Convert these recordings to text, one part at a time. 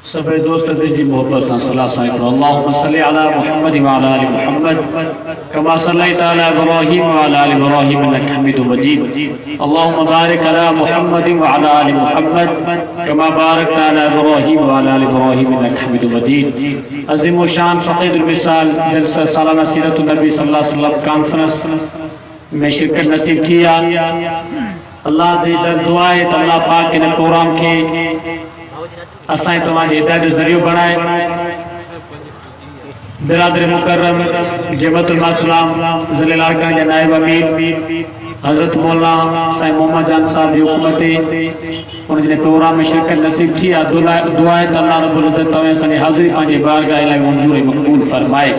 sub دوست دی محبت سے صلاح صاحب اللہم صلی علی محمد وعلی آل محمد کما صلیت علی ابراہیم وعلی آل ابراہیم انک حمید مجید اللہم بارک علی محمد وعلی آل محمد کما بارکت علی ابراہیم وعلی آل ابراہیم انک حمید مجید عظیم و شان فقید المثال جلسہ سالانہ سیرت النبی صلی اللہ علیہ وسلم کانفرنس میں شرکت نصیب کیا اللہ دے در دعائے تو اللہ پاک کے پروگرام کے اسائیں تمہاری ہدایت جو ذریعہ بنائے برادر مکرم جمعیت المسلم ضلع لاڑکانہ کے نائب امیر حضرت مولانا سائیں محمد جان صاحب جو حکومتی انہوں نے پروگرام میں شرکت نصیب کیا دعائے تو اللہ رب العزت تمہیں سنی حاضری پانچے بارگاہ الہی منظور مقبول فرمائے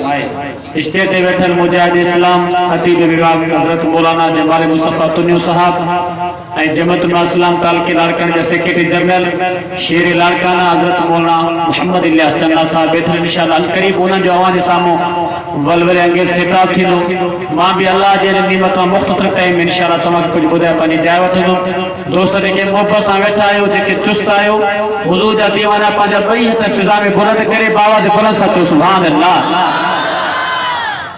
اسٹیج تے بیٹھل مجاہد اسلام خطیب وباگ حضرت مولانا جمال مصطفیٰ تنیو صاحب جمعیت المسلم تعلق لاڑکانہ کے سیکریٹری جنرل شیر لاڑکانہ حضرت مولانا محمد الیاس چندہ صاحب بیٹھل انشاءاللہ القریب انہوں جو آواز سامو ولولے انگیز خطاب تھی دو ماں بھی اللہ جیرے نعمت و مختصر ٹائم انشاءاللہ تمہیں کچھ بدھے پانی جائے وٹھے دو دوست نے کہ محبت سان ویٹھا آئے ہو جے کہ چست آئے ہو حضور جا دیوانا پانجا بئی ہے فضا میں بلند کرے باواز بلند سچو سبحان اللہ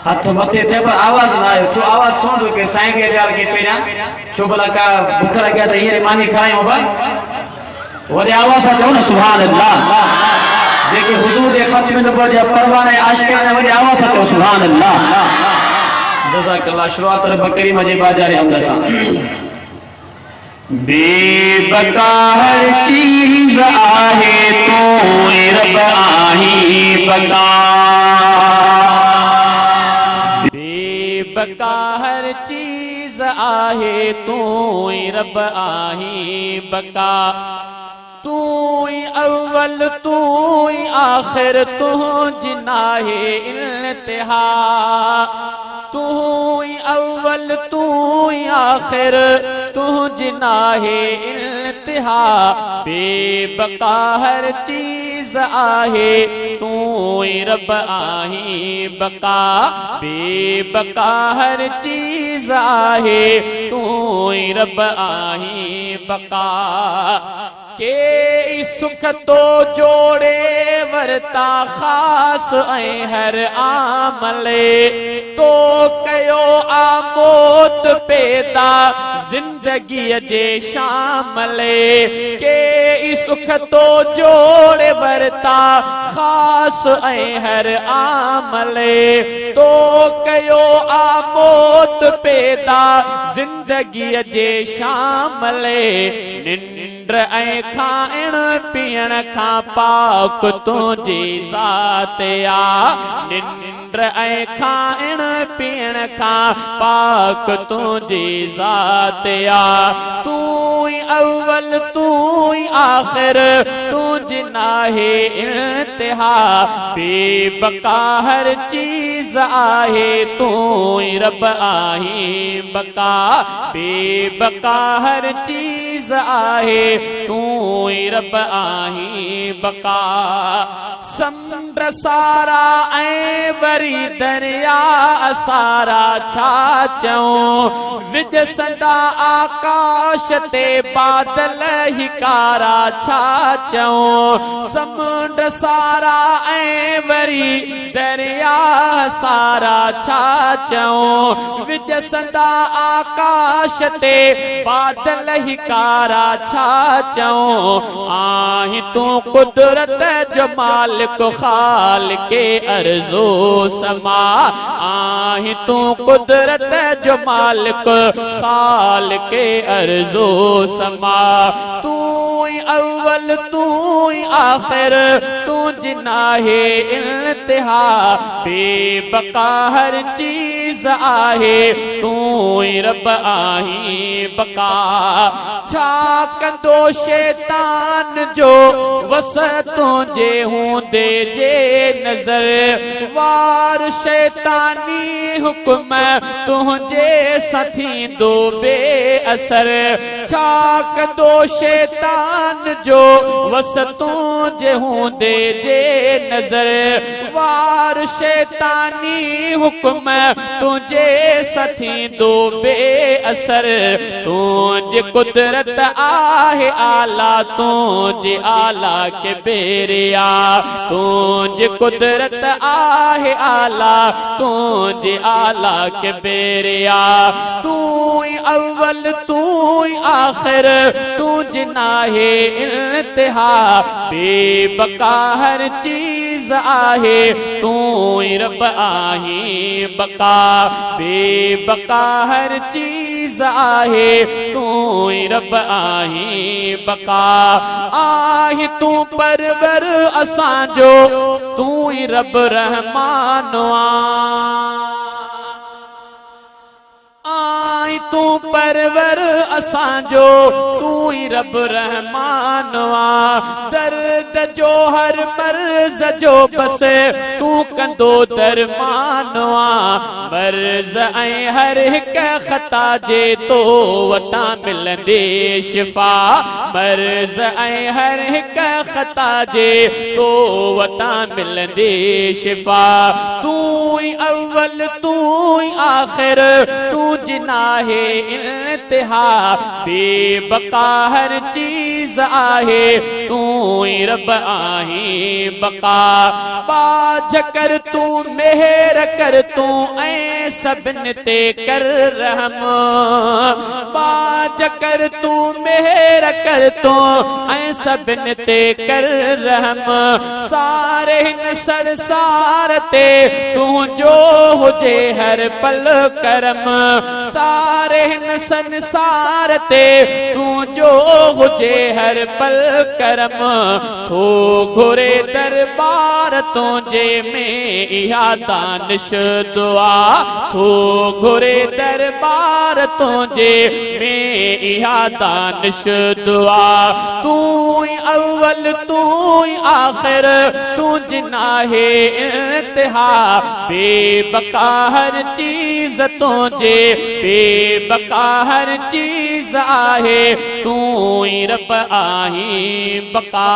ہاتھ متے تھے پر آواز نہ آئے چھو آواز چھوڑ دو کہ سائیں گے ریال کے پینا چھو بلا کا بکھر گیا تھا یہ مانی کھائیں ہو بھائی وہی آواز آتا ہو نا سبحان اللہ دیکھیں حضور دے ختم نبوت یا پروانے عاشقان وہی آواز آتا ہو سبحان اللہ جزاک اللہ شروعات رب کریم جے باجارے حمدہ سان بے بقا ہر چیز آہے تو رب آہی بقا بقا ہر چیز آہے تو رب آہی بقا تو اول تو آخر تو جناہ انتہا تو اول تو آخر تو جناہ انتہا بے بقا ہر چیز آہے تو رب آہی بقا بے بقا ہر چیز آہے تو رب آہی بقا کہ سکھ تو جوڑے ورتا خاص اے ہر عاملے تو کیو آموت پیدا زندگی جے شاملے کہ سکھ تو جوڑے ورتا خاص اے ہر عاملے تو کیو آموت پیدا زندگی جے شاملے ننڈر اے کھائن پین کھا پاک تجھے ذات آ ننڈر اے کھائن پین کھا پاک تجھے ذات آ تو اول تو آخر تو جناہ انتہا بے بقا ہر چیز آہے تو رب آہی بقا بے بقا ہر چیز آہے تو رب آہی بقا سمندر سارا اے وری دریا سارا چھاچوں وج سدا آکاش تے بادل ہی کارا چھاچوں سمندر سارا اے وری دریا سارا چھاچوں وج سدا آکاش تے بادل ہی کارا چھاچوں آہیں تو قدرت جمال کو خالق ارض و سما آہیں تو قدرت جمال کو خالق ارض و سما تو اول تو آخر تو جناہ انتہا بے بقا ہر چیز آہے تو رب آہی بقا چھاکندو شیطان جو وسطوں جے ہوں دے جے نظر وار شیطانی حکم تجھے ستھی دو بے اثر छाक दो शैतान जो वसतों जे होंदे जे नजर वार शैतानी हुक्म तुझे सथी दो बे असर तुझे कुदरत आहे आला तुझे आला के बेरिया तुझे कुदरत आहे आला तुझे आला के बेरिया तू अव्वल तू आखिर तुझ नाहे इंतहा बेबका हर चीज आहे तू रब आहे बका बेबका हर चीज आहे तू रब आहे बका आहे तू परवर असांजो तू रब रहमान आई तू परवर असांजो तू ही रब रहमान दर्द जो हर मर्ज जो बस तू कंदो दरमान मर्ज ऐं हर हिक खता जे तो वटा मिलंदे शिफा मर्ज ऐं हर हिक खता जे तो वटा मिलंदे शिफा तू ही अव्वल तू ही आखिर तू जिनाहे इंतहा बेबका हर चीज आहे तू रब आहे बका बाज कर तू मेहर कर तू ऐं सभिन ते कर रहम बाज कर तू मेहर कर तू ऐं सभिन ते कर रहम सारे हिन संसार ते तुंहिंजो हुजे हर पल करम सारे हिन संसार ते तुंहिंजो हुजे हर पल करम थो घुरे दरबार तुंहिंजे में इहा दानिश दुआ थो घुरे दरबार तुंहिंजे में इहा दानिश दुआ तू अव्वल तू आखिर तुझ नाहे इंतहा बेबका हर चीज तुझे बेबका हर चीज आहे तू रब आहे बका